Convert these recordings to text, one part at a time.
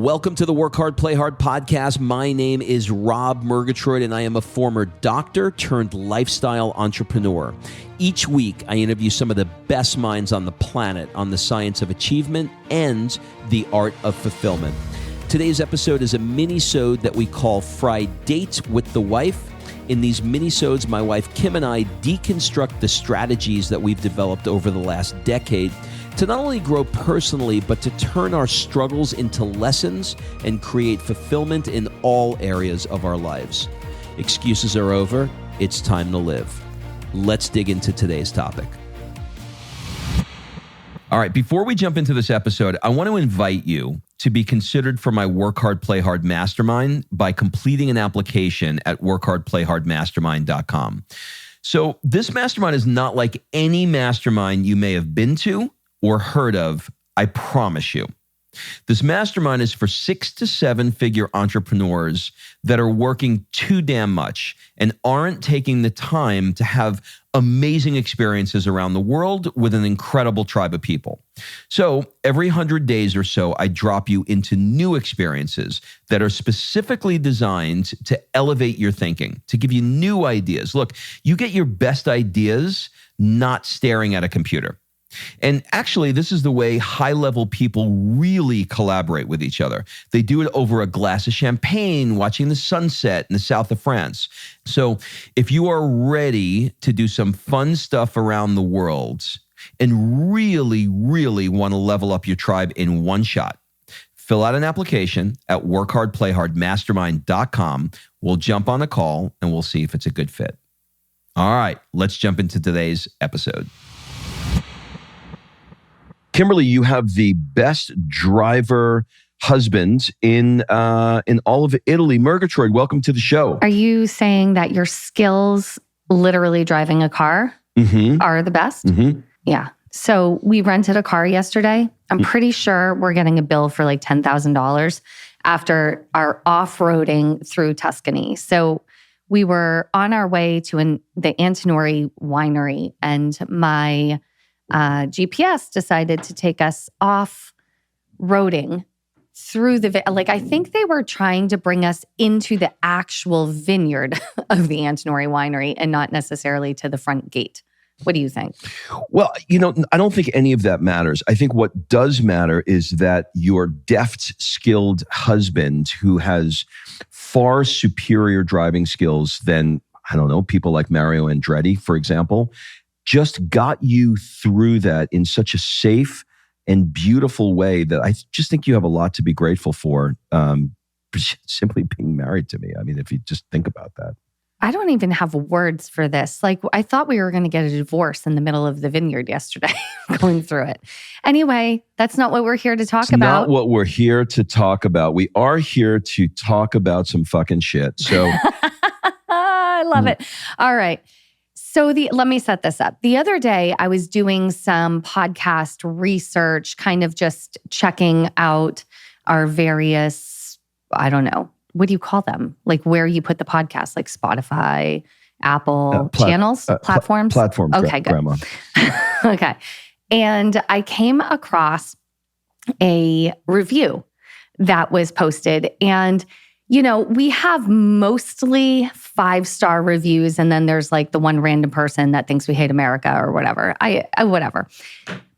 Welcome to the Work Hard, Play Hard podcast. My name is Rob Murgatroyd, and I am a former doctor turned lifestyle entrepreneur. Each week, I interview some of the best minds on the planet on the science of achievement and the art of fulfillment. Today's episode is a mini-sode that we call Fri-Date with the Wife. In these mini-sodes, my wife Kim and I deconstruct the strategies that we've developed over the last decade to not only grow personally, but to turn our struggles into lessons and create fulfillment in all areas of our lives. Excuses are over. It's time to live. Let's dig into today's topic. All right, before we jump into this episode, I want to invite you to be considered for my Work Hard, Play Hard Mastermind by completing an application at workhardplayhardmastermind.com. So this mastermind is not like any mastermind you may have been to or heard of, I promise you. This mastermind is for 6 to 7 figure entrepreneurs that are working too damn much and aren't taking the time to have amazing experiences around the world with an incredible tribe of people. So every 100 days or so, I drop you into new experiences that are specifically designed to elevate your thinking, to give you new ideas. Look, you get your best ideas not staring at a computer. And actually, this is the way high-level people really collaborate with each other. They do it over a glass of champagne, watching the sunset in the south of France. So if you are ready to do some fun stuff around the world and really, really want to level up your tribe in one shot, fill out an application at workhardplayhardmastermind.com. We'll jump on a call and we'll see if it's a good fit. All right, let's jump into today's episode. Kimberly, you have the best driver husband in all of Italy. Murgatroyd, welcome to the show. Are you saying that your skills literally driving a car are the best? Mm-hmm. Yeah. So we rented a car yesterday. I'm pretty sure we're getting a bill for like $10,000 after our off-roading through Tuscany. So we were on our way to the Antinori winery, and my GPS decided to take us off-roading through I think they were trying to bring us into the actual vineyard of the Antinori winery and not necessarily to the front gate. What do you think? Well, I don't think any of that matters. I think what does matter is that your deft, skilled husband who has far superior driving skills than, I don't know, people like Mario Andretti, for example, just got you through that in such a safe and beautiful way that I just think you have a lot to be grateful for simply being married to me. I mean, if you just think about that. I don't even have words for this. Like, I thought we were going to get a divorce in the middle of the vineyard yesterday, going through it. Anyway, that's not what we're here to talk about. Not what we're here to talk about. We are here to talk about some fucking shit. So I love it. All right. So let me set this up. The other day, I was doing some podcast research, kind of just checking out our various, I don't know, what do you call them? Like where you put the podcast, like Spotify, Apple channels, platforms? Platforms, okay, good. Grandma. Okay. And I came across a review that was posted, and we have mostly 5-star reviews, and then there's like the one random person that thinks we hate America or whatever. Whatever.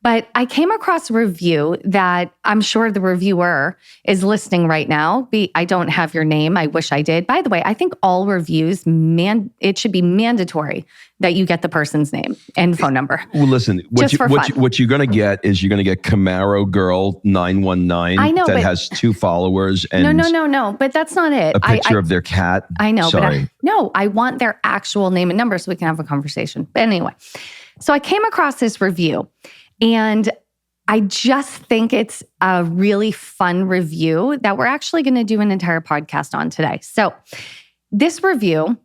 But I came across a review that I'm sure the reviewer is listening right now. I don't have your name. I wish I did. By the way, I think all reviews, it should be mandatory that you get the person's name and phone number. Well, listen, what you're going to get is you're going to get Camaro Girl 919 that has 2 followers and no. But that's not it. A picture of their cat. I know. Sorry. But I want their actual name and number so we can have a conversation. But anyway, so I came across this review, and I just think it's a really fun review that we're actually going to do an entire podcast on today. So this review,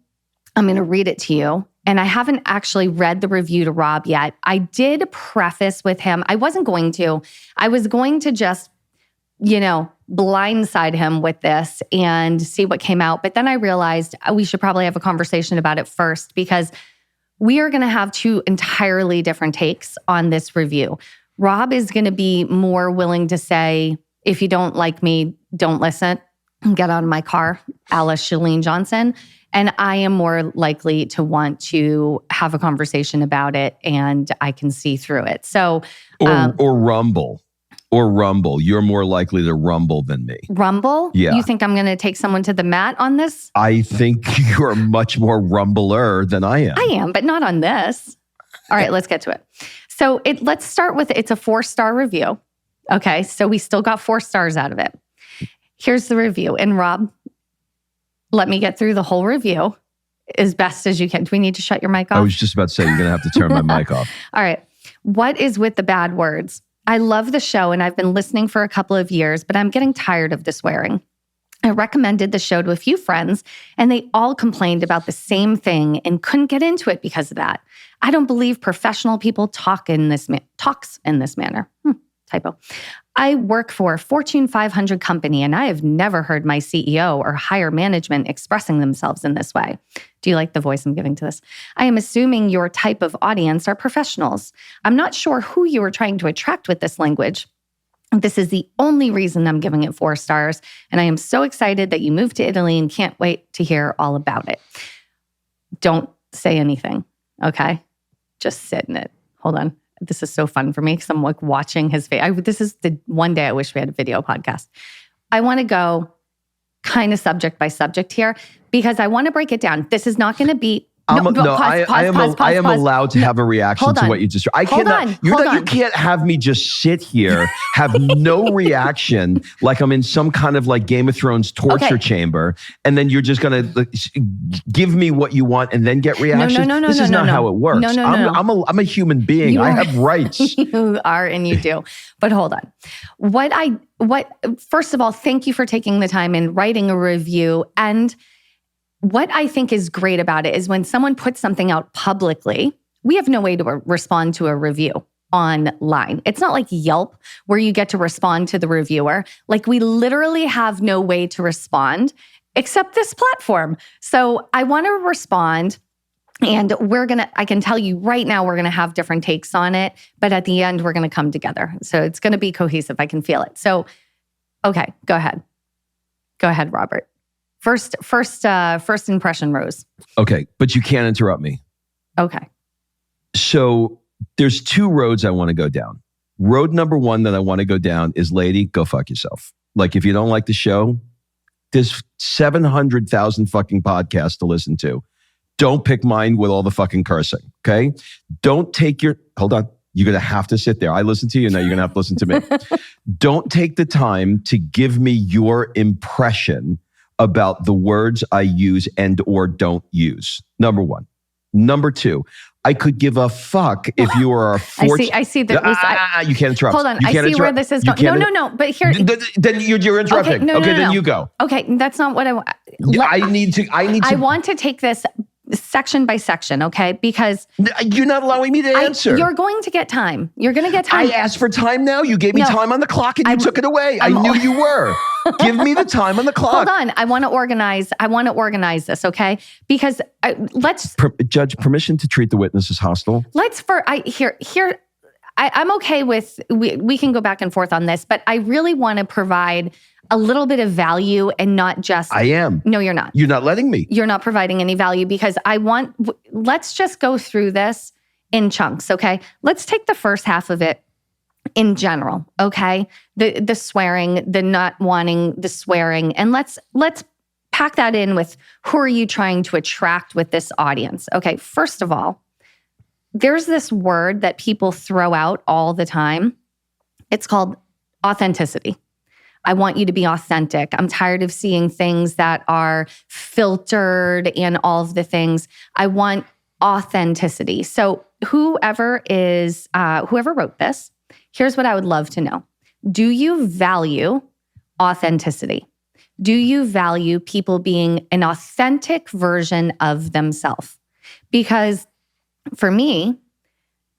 I'm going to read it to you. And I haven't actually read the review to Rob yet. I did preface with him. I wasn't going to. I was going to just, blindside him with this and see what came out. But then I realized we should probably have a conversation about it first, because we are going to have 2 entirely different takes on this review. Rob is going to be more willing to say, If you don't like me, don't listen. Get out of my car, Alice Shalene Johnson. And I am more likely to want to have a conversation about it, and I can see through it. So, or rumble. Or rumble. You're more likely to rumble than me. Rumble? Yeah. You think I'm going to take someone to the mat on this? I think you're much more rumbler than I am. I am, but not on this. All right, let's get to it. So let's start with, it's a 4-star review. Okay, so we still got 4 stars out of it. Here's the review. And Rob, let me get through the whole review as best as you can. Do we need to shut your mic off? I was just about to say, you're going to have to turn my mic off. All right. What is with the bad words? I love the show and I've been listening for a couple of years, but I'm getting tired of the swearing. I recommended the show to a few friends and they all complained about the same thing and couldn't get into it because of that. I don't believe professional people talks in this manner. Typo. I work for a Fortune 500 company and I have never heard my CEO or higher management expressing themselves in this way. Do you like the voice I'm giving to this? I am assuming your type of audience are professionals. I'm not sure who you are trying to attract with this language. This is the only reason I'm giving it 4 stars. And I am so excited that you moved to Italy and can't wait to hear all about it. Don't say anything, okay? Just sit in it. Hold on. This is so fun for me because I'm like watching his face. This is the one day I wish we had a video podcast. I want to go kind of subject by subject here because I want to break it down. This is not going to be. I am allowed to have a reaction to what you just. I cannot. You can't have me just sit here, have no reaction, like I'm in some kind of like Game of Thrones torture chamber, and then you're just gonna give me what you want and then get reactions. No. This is not how it works. No. I'm a human being. I have rights. You are, and you do. But hold on. First of all, thank you for taking the time and writing a review. And what I think is great about it is when someone puts something out publicly, we have no way to respond to a review online. It's not like Yelp where you get to respond to the reviewer. Like we literally have no way to respond except this platform. So I want to respond and I can tell you right now, we're going to have different takes on it, but at the end, we're going to come together. So it's going to be cohesive. I can feel it. So, okay, go ahead. Go ahead, Robert. First impression, Rose. Okay, but you can't interrupt me. Okay. So there's 2 roads I want to go down. Road number 1 that I want to go down is, lady, go fuck yourself. Like if you don't like the show, there's 700,000 fucking podcasts to listen to. Don't pick mine with all the fucking cursing, okay? Don't take hold on. You're going to have to sit there. I listen to you, now you're going to have to listen to me. Don't take the time to give me your impression about the words I use and or don't use. Number 1. Number 2, I could give a fuck if you are a Fortune. I see that. You can't interrupt. Hold on. I see where this is going. No. But here. Then you're interrupting. Okay, then you go. Okay, that's not what I want. I want to take this section by section, okay? Because you're not allowing me to answer. You're going to get time. You're going to get time. I asked for time now. You gave me time on the clock and you took it away. I knew you were. Give me the time on the clock. Hold on. I want to organize this, okay? Because let's... Judge, permission to treat the witness as hostile? I'm okay with... We can go back and forth on this, but I really want to provide a little bit of value and not just... I am. No, you're not. You're not letting me. You're not providing any value because let's just go through this in chunks, okay? Let's take the first half of it in general, okay? The swearing, the not wanting the swearing, and let's pack that in with who are you trying to attract with this audience? Okay, first of all, there's this word that people throw out all the time. It's called authenticity. I want you to be authentic. I'm tired of seeing things that are filtered and all of the things. I want authenticity. So whoever wrote this, here's what I would love to know. Do you value authenticity? Do you value people being an authentic version of themselves? Because for me,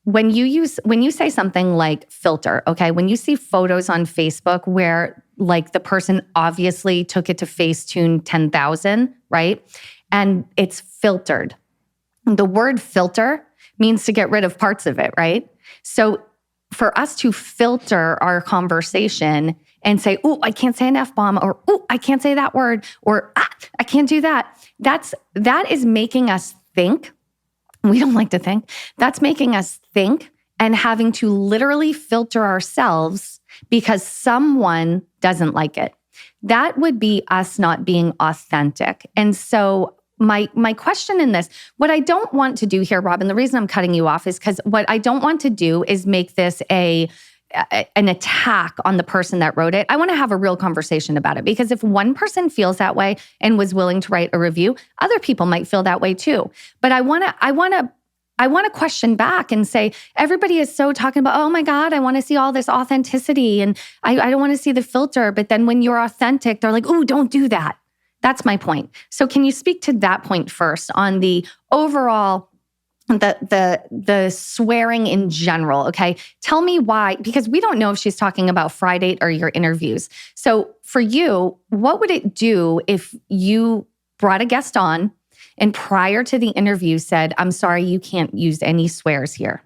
when you say something like filter, okay, when you see photos on Facebook where like the person obviously took it to Facetune 10,000, right? And it's filtered. The word filter means to get rid of parts of it, right? So for us to filter our conversation and say, "Oh, I can't say an F-bomb," or "Oh, I can't say that word," or "I can't do that." That is making us think. We don't like to think. That's making us think and having to literally filter ourselves because someone doesn't like it. That would be us not being authentic. And so my question in this, what I don't want to do here, Robin, the reason I'm cutting you off is because what I don't want to do is make this an attack on the person that wrote it. I want to have a real conversation about it, because if one person feels that way and was willing to write a review, other people might feel that way too. But I want to question back and say, everybody is so talking about, oh my God, I want to see all this authenticity and I don't want to see the filter. But then when you're authentic, they're like, oh, don't do that. That's my point. So can you speak to that point first on the overall, the swearing in general, okay? Tell me why, because we don't know if she's talking about Fri-Date or your interviews. So for you, what would it do if you brought a guest on and prior to the interview said, "I'm sorry, you can't use any swears here"?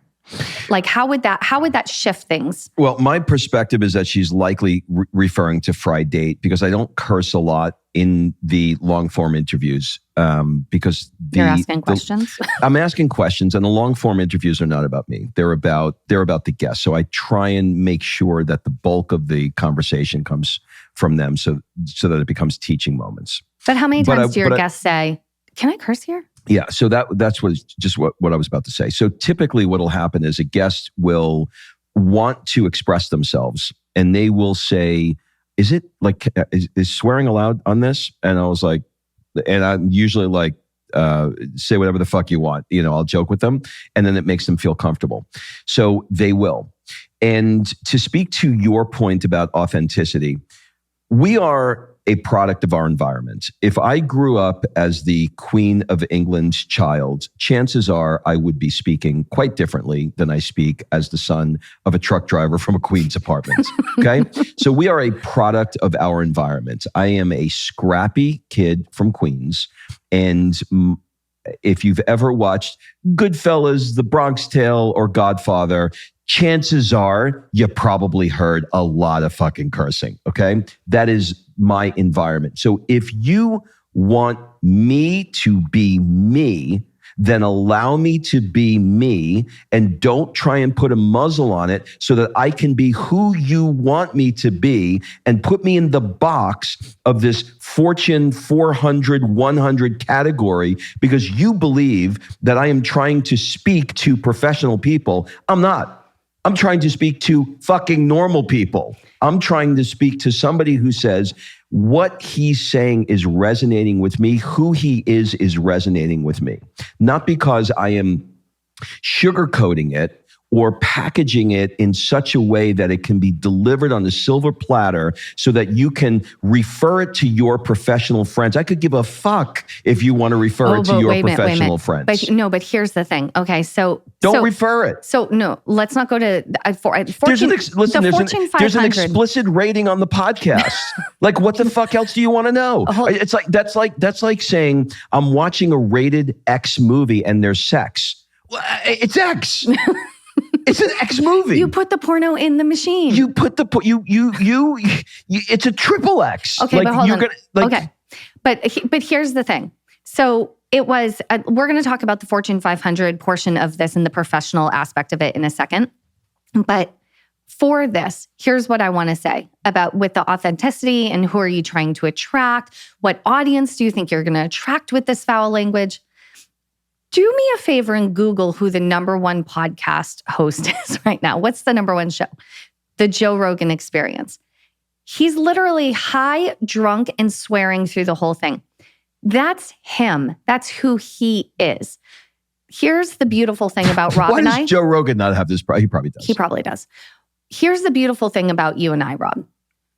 Like, how would that shift things? Well, my perspective is that she's likely referring to Fri-Date, because I don't curse a lot in the long form interviews. Because you're asking questions. I'm asking questions, and the long form interviews are not about me. They're about the guests. So I try and make sure that the bulk of the conversation comes from them, so that it becomes teaching moments. But how many times do your guests say, "Can I curse here?" Yeah, so that's what I was about to say. So typically what will happen is a guest will want to express themselves, and they will say, is it like, is swearing allowed on this? And I was like, and I'm usually like, say whatever the fuck you want. I'll joke with them, and then it makes them feel comfortable. So they will. And to speak to your point about authenticity, we are a product of our environment. If I grew up as the Queen of England's child, chances are I would be speaking quite differently than I speak as the son of a truck driver from a Queen's apartment. Okay? So we are a product of our environment. I am a scrappy kid from Queens. And if you've ever watched Goodfellas, The Bronx Tale, or Godfather, chances are you probably heard a lot of fucking cursing, okay? That is my environment. So if you want me to be me, then allow me to be me, and don't try and put a muzzle on it so that I can be who you want me to be, and put me in the box of this Fortune 400, 100 category because you believe that I am trying to speak to professional people. I'm not. I'm trying to speak to fucking normal people. I'm trying to speak to somebody who says what he's saying is resonating with me. Who he is resonating with me. Not because I am sugarcoating it or packaging it in such a way that it can be delivered on a silver platter so that you can refer it to your professional friends. I could give a fuck if you want to refer it to your professional friends. But here's the thing. Okay, so don't refer it. So no, let's not go to Fortune. There's an explicit rating on the podcast. Like, what the fuck else do you want to know? It's like that's like saying I'm watching a rated X movie and there's sex. Well, it's X. It's an X movie. You put the porno in the machine. You put the it's a triple X. Okay, but hold on. Okay, but here's the thing. So it was. We're going to talk about the Fortune 500 portion of this and the professional aspect of it in a second. But for this, here's what I want to say about with the authenticity and who are you trying to attract? What audience do you think you're going to attract with this foul language? Do me a favor and Google who the number one podcast host is right now. What's the number one show? The Joe Rogan Experience. He's literally high, drunk, and swearing through the whole thing. That's him. That's who he is. Here's the beautiful thing about Rob and I. Why does Joe Rogan not have this? He probably does. He probably does. Here's the beautiful thing about you and I, Rob.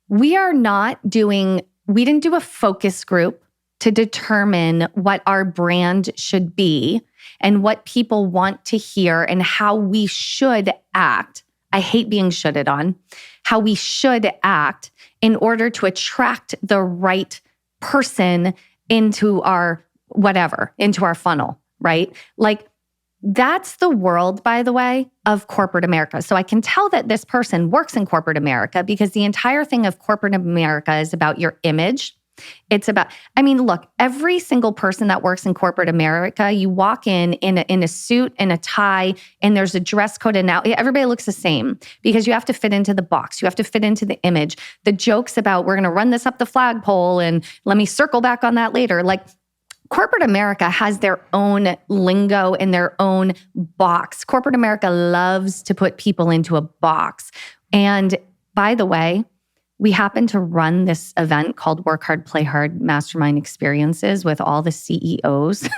We didn't do a focus group to determine what our brand should be and what people want to hear and how we should act. I hate being shoulded on. How we should act in order to attract the right person into our funnel, right? Like, That's the world, by the way, of corporate America. So I can tell that this person works in corporate America because the entire thing of corporate America is about your image. It's about, look, every single person that works in corporate America, you walk in a suit and a tie, and there's a dress code, and now everybody looks the same because you have to fit into the box. You have to fit into the image. The jokes about we're going to run this up the flagpole and let me circle back on that later. Like, corporate America has their own lingo and their own box. Corporate America loves to put people into a box. And by the way, we happen to run this event called Work Hard, Play Hard Mastermind Experiences with all the CEOs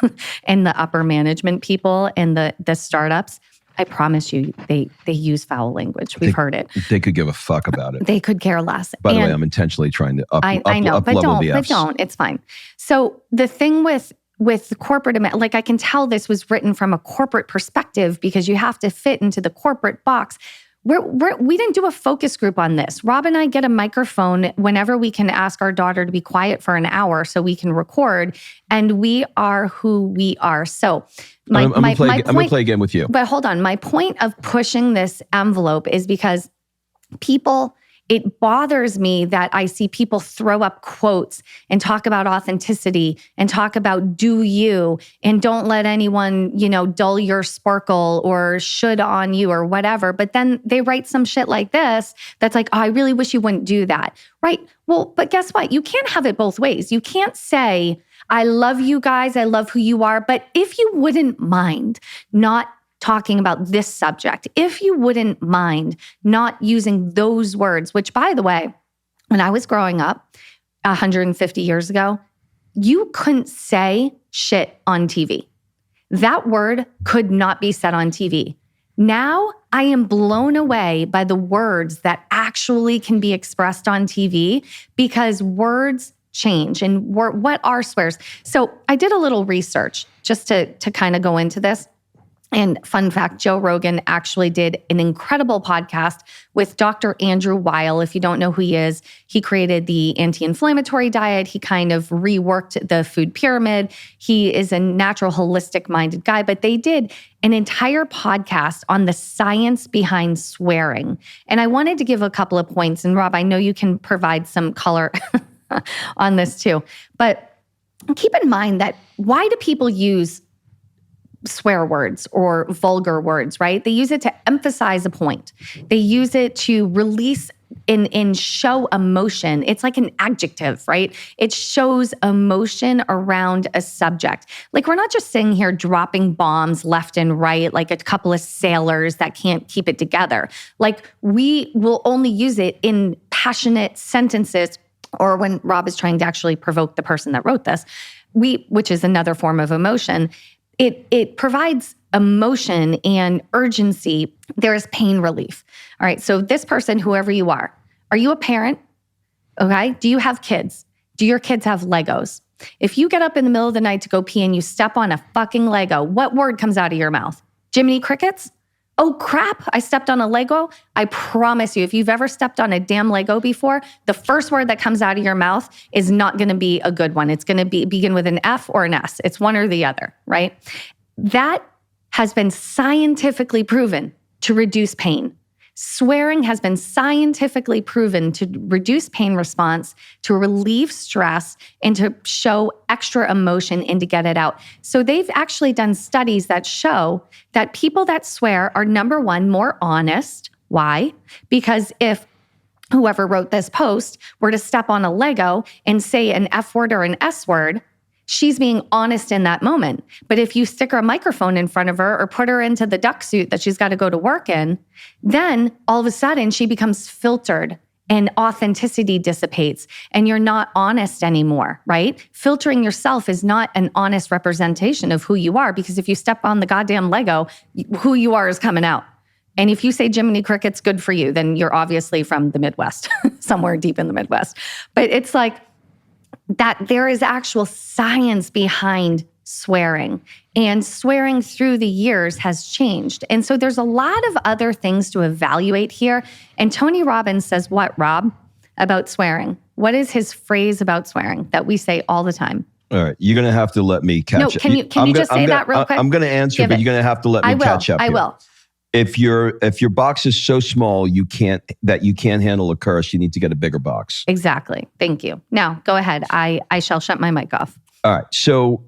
and the upper management people and the startups. I promise you, they use foul language. We've heard it. They could give a fuck about it. They could care less. By the way, I'm intentionally trying to up level the Fs. But don't. It's fine. So the thing with corporate, like, I can tell this was written from a corporate perspective because you have to fit into the corporate box. We didn't do a focus group on this. Rob and I get a microphone whenever we can ask our daughter to be quiet for an hour so we can record, and we are who we are. So I'm going to play again with you. But hold on. My point of pushing this envelope is because it bothers me that I see people throw up quotes and talk about authenticity and talk about do you and don't let anyone, dull your sparkle or should on you or whatever. But then they write some shit like this that's like, oh, I really wish you wouldn't do that. Right? Well, but guess what? You can't have it both ways. You can't say, I love you guys, I love who you are, but if you wouldn't mind not talking about this subject, if you wouldn't mind not using those words, which, by the way, when I was growing up 150 years ago, you couldn't say shit on TV. That word could not be said on TV. Now I am blown away by the words that actually can be expressed on TV because words change. And what are swears? So I did a little research just to kind of go into this. And fun fact, Joe Rogan actually did an incredible podcast with Dr. Andrew Weil. If you don't know who he is, he created the anti-inflammatory diet. He kind of reworked the food pyramid. He is a natural, holistic-minded guy. But they did an entire podcast on the science behind swearing. And I wanted to give a couple of points. And Rob, I know you can provide some color on this too. But keep in mind that why do people use swear words or vulgar words, right? They use it to emphasize a point. They use it to release and show emotion. It's like an adjective, right? It shows emotion around a subject. Like, we're not just sitting here dropping bombs left and right, like a couple of sailors that can't keep it together. Like, we will only use it in passionate sentences or when Rob is trying to actually provoke the person that wrote this, which is another form of emotion. It provides emotion and urgency. There is pain relief. All right. So this person, whoever you are you a parent? Okay. Do you have kids? Do your kids have Legos? If you get up in the middle of the night to go pee and you step on a fucking Lego, what word comes out of your mouth? Jiminy Crickets? Oh crap, I stepped on a Lego. I promise you, if you've ever stepped on a damn Lego before, the first word that comes out of your mouth is not going to be a good one. It's going to begin with an F or an S. It's one or the other, right? That has been scientifically proven to reduce pain. Swearing has been scientifically proven to reduce pain response, to relieve stress, and to show extra emotion and to get it out. So they've actually done studies that show that people that swear are, number one, more honest. Why? Because if whoever wrote this post were to step on a Lego and say an F word or an S word, she's being honest in that moment. But if you stick a microphone in front of her or put her into the duck suit that she's got to go to work in, then all of a sudden she becomes filtered and authenticity dissipates and you're not honest anymore, right? Filtering yourself is not an honest representation of who you are, because if you step on the goddamn Lego, who you are is coming out. And if you say Jiminy Cricket's good for you, then you're obviously from the Midwest, somewhere deep in the Midwest. But it's like, that there is actual science behind swearing, and swearing through the years has changed. And so there's a lot of other things to evaluate here. And Tony Robbins says what, Rob, about swearing? What is his phrase about swearing that we say all the time? All right. You're going to have to let me catch up. Can you just say that real quick? I'm going to answer, but you're going to have to let me catch up. I will. If your box is so small you can't handle a curse, you need to get a bigger box. Exactly. Thank you. Now, go ahead. I shall shut my mic off. All right. So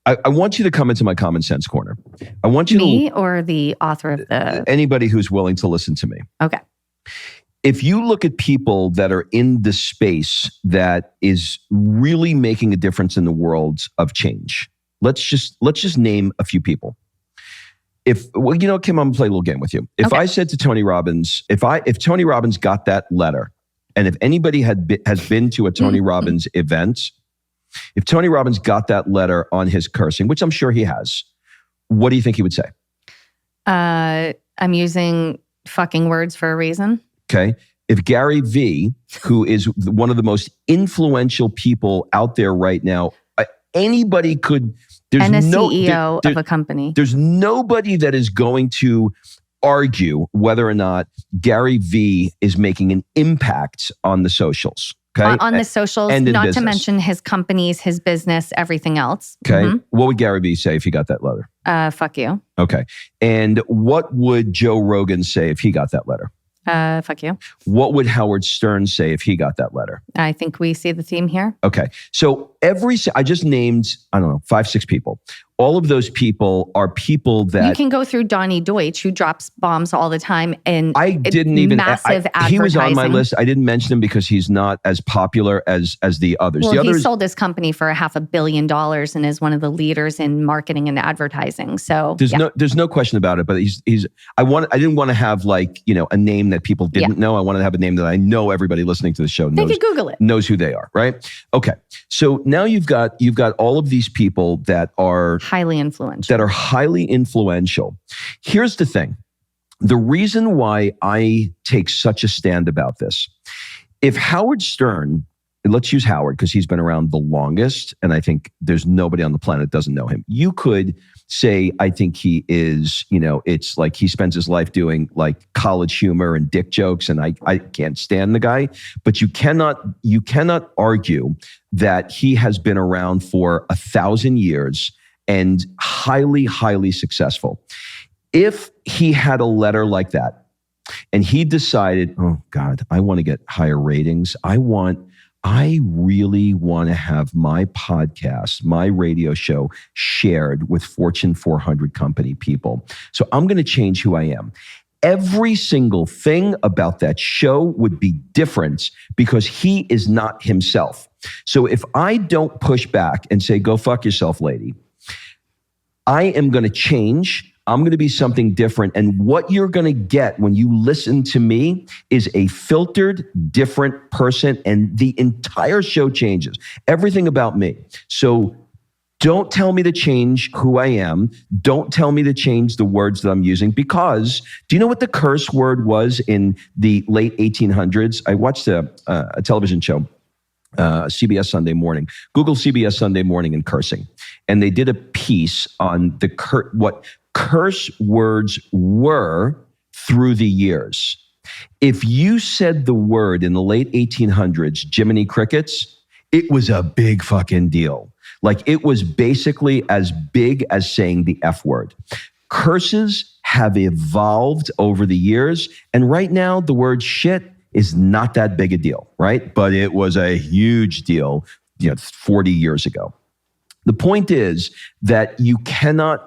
I want you to come into my common sense corner. I want you or the author of the... Anybody who's willing to listen to me. Okay. If you look at people that are in the space that is really making a difference in the world of change, let's just name a few people. Kim, I'm gonna play a little game with you. If I said to Tony Robbins, if Tony Robbins got that letter, and if anybody has been to a Tony Robbins event, if Tony Robbins got that letter on his cursing, which I'm sure he has, what do you think he would say? I'm using fucking words for a reason. Okay. If Gary Vee, who is one of the most influential people out there right now, anybody could... And a CEO of a company. There's nobody that is going to argue whether or not Gary Vee is making an impact on the socials. Okay? On the socials, and not to mention his companies, his business, everything else. Okay. Mm-hmm. What would Gary Vee say if he got that letter? Fuck you. Okay. And what would Joe Rogan say if he got that letter? Fuck you. What would Howard Stern say if he got that letter? I think we see the theme here. Okay. So I just named, 5, 6 people. All of those people are people that... You can go through Donnie Deutsch, who drops bombs all the time, and I didn't even... massive advertising. He was on my list. I didn't mention him because he's not as popular as the others. Well, he sold his company for $500 million and is one of the leaders in marketing and advertising. So there's no question about it. But I didn't want to have a name that people didn't know. I wanted to have a name that I know everybody listening to the show knows. They could Google it. Knows who they are, right? Okay. So now you've got all of these people that are highly influential. Here's the thing. The reason why I take such a stand about this, if Howard Stern, let's use Howard because he's been around the longest, and I think there's nobody on the planet that doesn't know him. You could say, I think he is, it's like he spends his life doing like college humor and dick jokes, and I can't stand the guy. But you cannot argue that he has been around for 1,000 years and highly, highly successul. If he had a letter like that and he decided, oh God, I want to get higher ratings. I really want to have my podcast, my radio show shared with Fortune 400 company people. So I'm going to change who I am. Every single thing about that show would be different because he is not himself. So if I don't push back and say, go fuck yourself, lady, I am going to change. I'm going to be something different. And what you're going to get when you listen to me is a filtered, different person. And the entire show changes. Everything about me. So don't tell me to change who I am. Don't tell me to change the words that I'm using, because do you know what the curse word was in the late 1800s? I watched a television show, CBS Sunday Morning. Google CBS Sunday Morning and cursing. And they did a piece on what curse words were through the years. If you said the word in the late 1800s, Jiminy Crickets, it was a big fucking deal. Like it was basically as big as saying the F word. Curses have evolved over the years. And right now, the word shit is not that big a deal, right? But it was a huge deal, 40 years ago. The point is that you cannot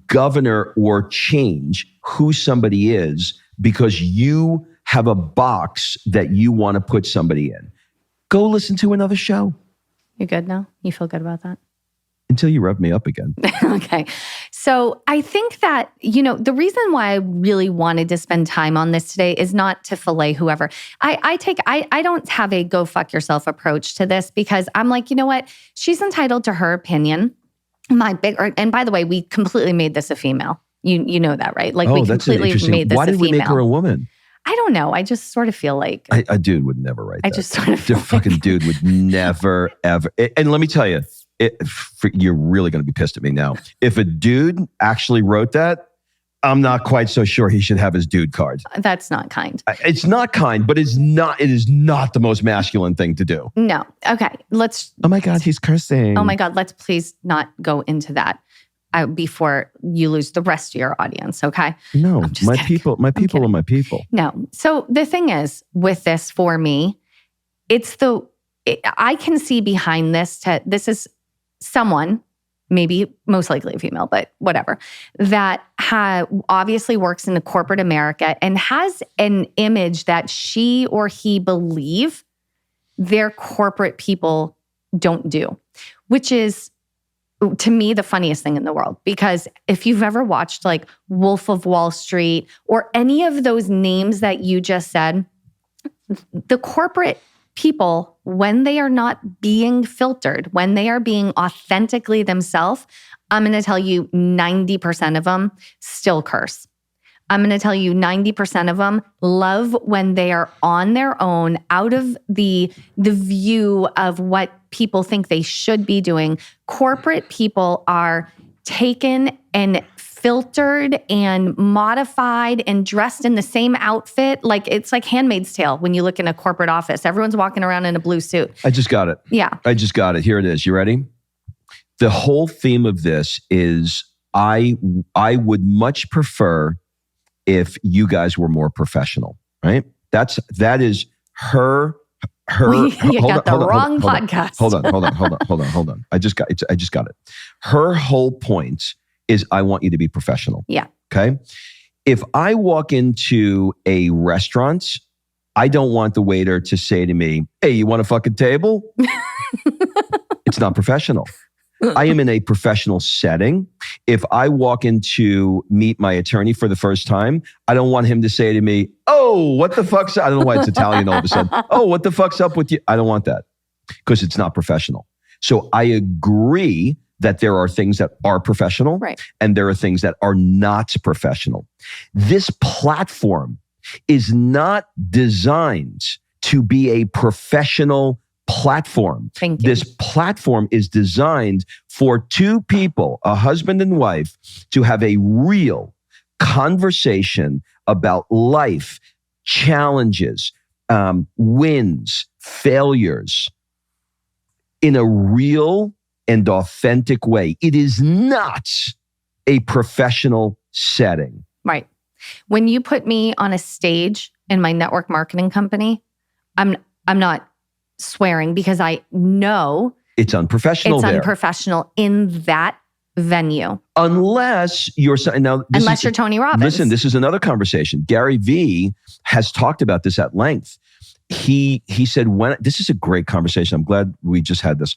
governor or change who somebody is because you have a box that you want to put somebody in. Go listen to another show. You good now? You feel good about that? Until you rev me up again. Okay. So I think that, the reason why I really wanted to spend time on this today is not to fillet whoever. I don't have a go fuck yourself approach to this because I'm like, you know what? She's entitled to her opinion. And by the way, we completely made this a female. You know that, right? Like we completely made this a female. Why did we make her a woman? I don't know. I just sort of feel like a dude would never write that. I just sort of feel fucking dude would never ever. And let me tell you, you're really going to be pissed at me now. If a dude actually wrote that, I'm not quite so sure he should have his dude card. That's not kind. It's not kind, but it is not the most masculine thing to do. No. Okay. Oh my God, he's cursing. Oh my God, let's please not go into that before you lose the rest of your audience, okay? No, my people are my people. No. So the thing is with this for me, I can see behind this, this is someone, maybe most likely a female, but whatever, that obviously works in the corporate America and has an image that she or he believe their corporate people don't do, which is, to me, the funniest thing in the world. Because if you've ever watched like Wolf of Wall Street or any of those names that you just said, the corporate people, when they are not being filtered, when they are being authentically themselves, I'm going to tell you 90% of them still curse. I'm going to tell you 90% of them love when they are on their own, out of the view of what people think they should be doing. Corporate people are taken and filtered and modified and dressed in the same outfit. Like it's like Handmaid's Tale when you look in a corporate office. Everyone's walking around in a blue suit. I just got it. Yeah. I just got it. Here it is. You ready? The whole theme of this is I would much prefer if you guys were more professional, right? That is her. You got the wrong podcast. Hold on. I just got it. Her whole point is I want you to be professional. Yeah. Okay. If I walk into a restaurant, I don't want the waiter to say to me, "Hey, you want a fucking table?" It's not professional. I am in a professional setting. If I walk in to meet my attorney for the first time, I don't want him to say to me, "Oh, what the fuck's," I don't know why it's Italian all of a sudden. "Oh, what the fuck's up with you?" I don't want that because it's not professional. So I agree that there are things that are professional, right, and there are things that are not professional. This platform is not designed to be a professional platform. Thank you. This platform is designed for two people, a husband and wife, to have a real conversation about life, challenges, wins, failures, in a real and authentic way. It is not a professional setting. Right. When you put me on a stage in my network marketing company, I'm not swearing because I know it's unprofessional. It's unprofessional in that venue. Unless you're Tony Robbins. Listen, this is another conversation. Gary Vee has talked about this at length. He said, this is a great conversation. I'm glad we just had this.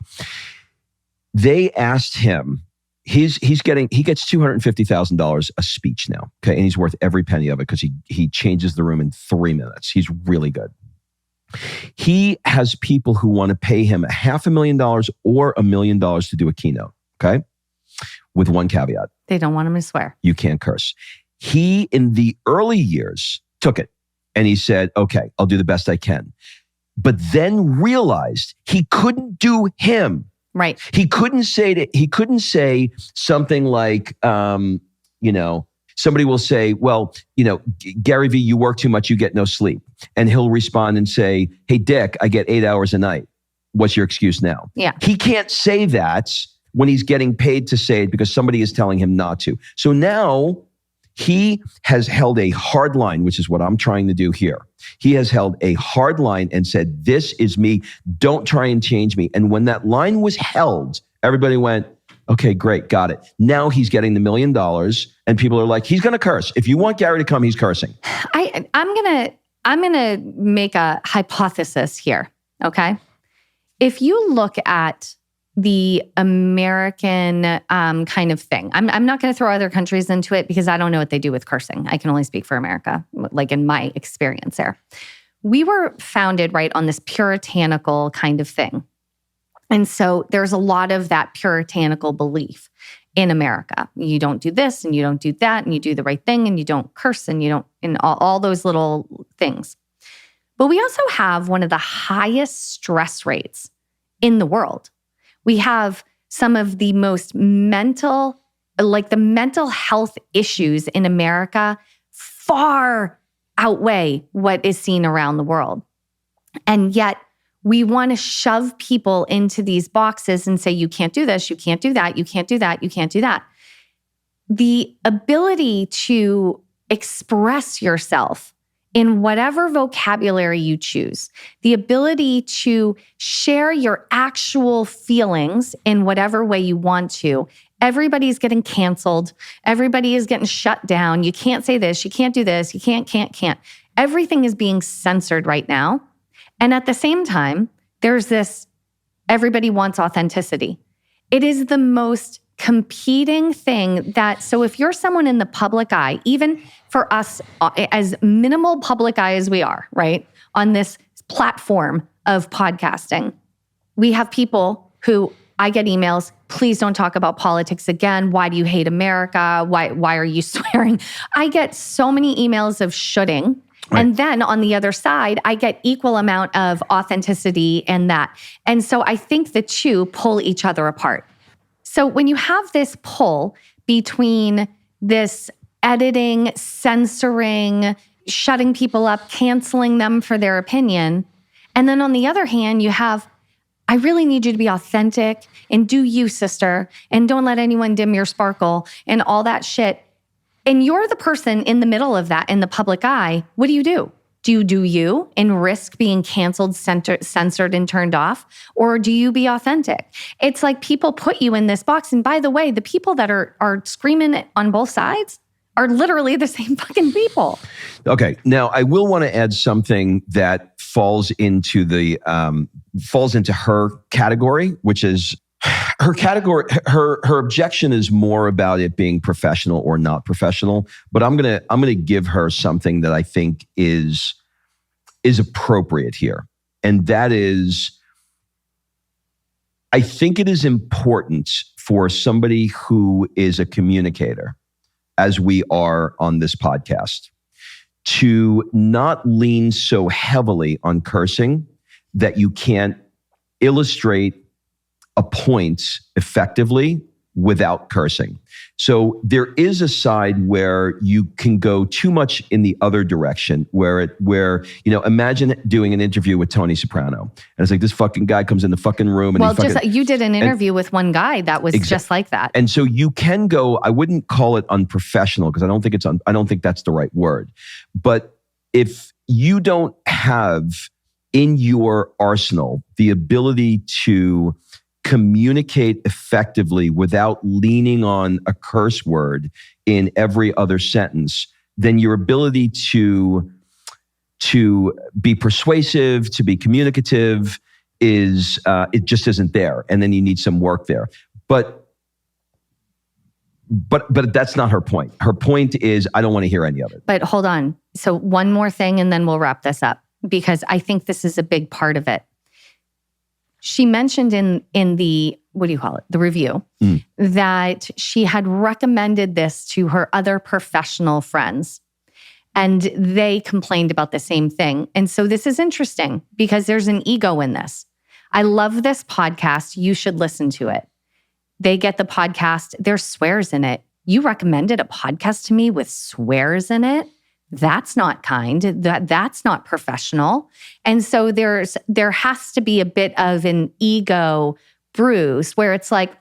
They asked him, he gets $250,000 a speech now. Okay. And he's worth every penny of it because he changes the room in 3 minutes. He's really good. He has people who want to pay him $500,000 or $1 million to do a keynote. Okay. With one caveat. They don't want him to swear. You can't curse. He, in the early years, took it and he said, "Okay, I'll do the best I can." But then realized he couldn't do him. Right. He couldn't say something like, somebody will say, "Well, Gary Vee, you work too much, you get no sleep." And he'll respond and say, "Hey, Dick, I get 8 hours a night. What's your excuse now?" Yeah. He can't say that when he's getting paid to say it because somebody is telling him not to. So now he has held a hard line, which is what I'm trying to do here. He has held a hard line and said, "This is me. Don't try and change me." And when that line was held, everybody went, "Okay, great, got it." Now he's getting the $1 million and people are like, he's going to curse. If you want Gary to come, he's cursing. I'm going to make a hypothesis here, okay? If you look at the American kind of thing, I'm not going to throw other countries into it because I don't know what they do with cursing. I can only speak for America, like in my experience there. We were founded, right, on this puritanical kind of thing. And so there's a lot of that puritanical belief in America. You don't do this and you don't do that and you do the right thing and you don't curse and you don't, and all those little things. But we also have one of the highest stress rates in the world. We have some of the most mental, like the mental health issues in America far outweigh what is seen around the world. And yet we want to shove people into these boxes and say, you can't do this, you can't do that, you can't do that, you can't do that. The ability to express yourself in whatever vocabulary you choose, the ability to share your actual feelings in whatever way you want to. Everybody's getting canceled. Everybody is getting shut down. You can't say this. You can't do this. You can't. Everything is being censored right now. And at the same time, there's this, everybody wants authenticity. It is the most competing thing so if you're someone in the public eye, even for us as minimal public eye as we are, right, on this platform of podcasting, we have people who I get emails, please don't talk about politics again. Why do you hate America? Why are you swearing? I get so many emails of shoulding. Right. And then on the other side, I get equal amount of authenticity and that. And so I think the two pull each other apart. So when you have this pull between this editing, censoring, shutting people up, canceling them for their opinion, and then on the other hand, you have, I really need you to be authentic and do you, sister, and don't let anyone dim your sparkle and all that shit. And you're the person in the middle of that in the public eye. What do you do? Do you do you and risk being canceled, censored, and turned off? Or do you be authentic? It's like people put you in this box. And by the way, the people that are screaming on both sides are literally the same fucking people. Okay. Now, I will want to add something that falls into her category, which is her category. Her objection is more about it being professional or not professional. But I'm gonna give her something that I think is appropriate here, and that is, I think it is important for somebody who is a communicator, as we are on this podcast, to not lean so heavily on cursing that you can't illustrate a point effectively without cursing. So there is a side where you can go too much in the other direction, where imagine doing an interview with Tony Soprano, and it's like this fucking guy comes in the fucking room and you did an interview with one guy that was just like that. And so you can go, I wouldn't call it unprofessional because I don't think that's the right word. But if you don't have in your arsenal the ability to communicate effectively without leaning on a curse word in every other sentence, then your ability to be persuasive, to be communicative is it just isn't there, and then you need some work there. But that's not her point. Her point is, I don't want to hear any of it. But hold on. So one more thing, and then we'll wrap this up, because I think this is a big part of it. She mentioned in the, what do you call it? The review, that she had recommended this to her other professional friends, and they complained about the same thing. And so this is interesting because there's an ego in this. I love this podcast. You should listen to it. They get the podcast. There's swears in it. You recommended a podcast to me with swears in it? That's not kind. That's not professional. And so there has to be a bit of an ego bruise where it's like,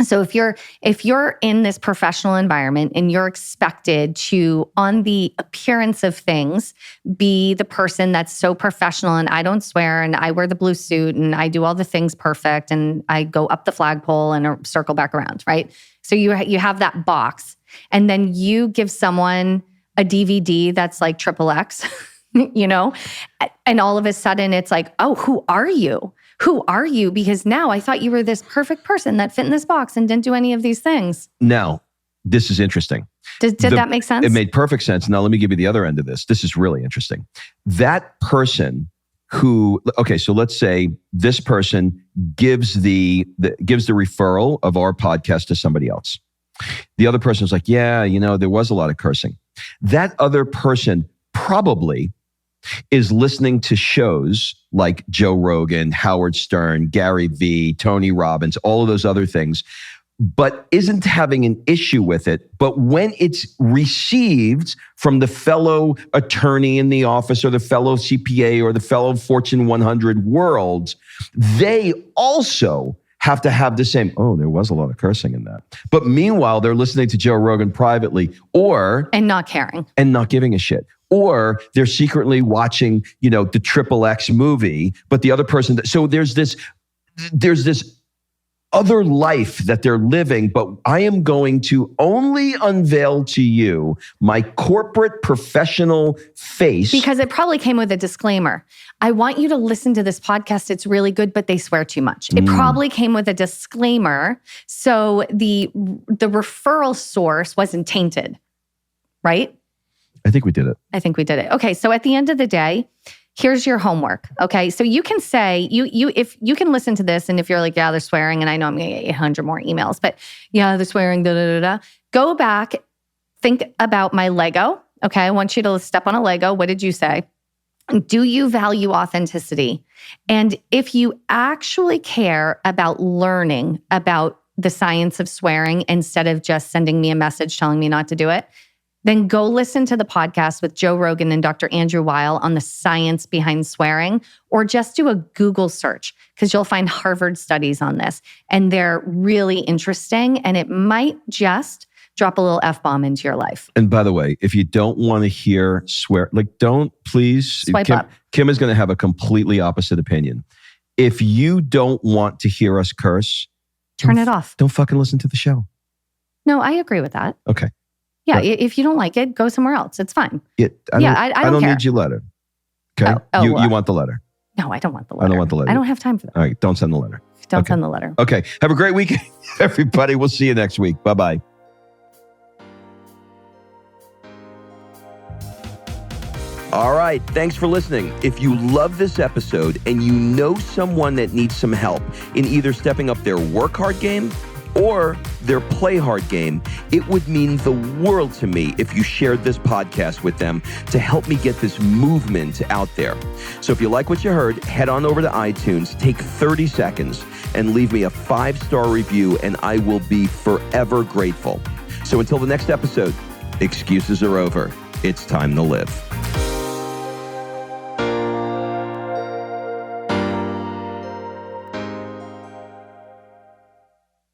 so if you're in this professional environment and you're expected to, on the appearance of things, be the person that's so professional, and I don't swear, and I wear the blue suit, and I do all the things perfect, and I go up the flagpole and circle back around, right? So you have that box, and then you give someone a DVD that's like XXX, and all of a sudden it's like, oh, who are you? Who are you? Because now I thought you were this perfect person that fit in this box and didn't do any of these things. Now, this is interesting. Did that make sense? It made perfect sense. Now, let me give you the other end of this. This is really interesting. That person who, okay, so let's say this person gives the referral of our podcast to somebody else. The other person was like, yeah, there was a lot of cursing. That other person probably is listening to shows like Joe Rogan, Howard Stern, Gary Vee, Tony Robbins, all of those other things, but isn't having an issue with it. But when it's received from the fellow attorney in the office or the fellow CPA or the fellow Fortune 100 world, they also have to have the same, oh, there was a lot of cursing in that. But meanwhile, they're listening to Joe Rogan privately and not caring. And not giving a shit. Or they're secretly watching, the XXX movie, but the other person, so there's this other life that they're living, but I am going to only unveil to you my corporate professional face. Because it probably came with a disclaimer. I want you to listen to this podcast. It's really good, but they swear too much. It probably came with a disclaimer. So the referral source wasn't tainted, right? I think we did it. Okay, so at the end of the day, here's your homework, okay? So you can say, if you can listen to this, and if you're like, yeah, they're swearing, and I know I'm gonna get 800 more emails, but yeah, they're swearing, go back, think about my Lego, okay? I want you to step on a Lego. What did you say? Do you value authenticity? And if you actually care about learning about the science of swearing instead of just sending me a message telling me not to do it, then go listen to the podcast with Joe Rogan and Dr. Andrew Weil on the science behind swearing, or just do a Google search because you'll find Harvard studies on this. And they're really interesting, and it might just drop a little F-bomb into your life. And by the way, if you don't want to hear swear, don't please. Swipe up. Kim is going to have a completely opposite opinion. If you don't want to hear us curse, turn it off. Don't fucking listen to the show. No, I agree with that. Okay. Yeah, right. If you don't like it, go somewhere else. It's fine. I don't care. need your letter. Okay? You want the letter. No, I don't want the letter. I don't want the letter. I don't have time for that. All right, don't send the letter. Don't send the letter. Okay, have a great weekend, everybody. We'll see you next week. Bye-bye. All right, thanks for listening. If you love this episode and you know someone that needs some help in either stepping up their work hard game or their play hard game, it would mean the world to me if you shared this podcast with them to help me get this movement out there. So if you like what you heard, head on over to iTunes, take 30 seconds and leave me a 5-star review, and I will be forever grateful. So until the next episode, excuses are over. It's time to live.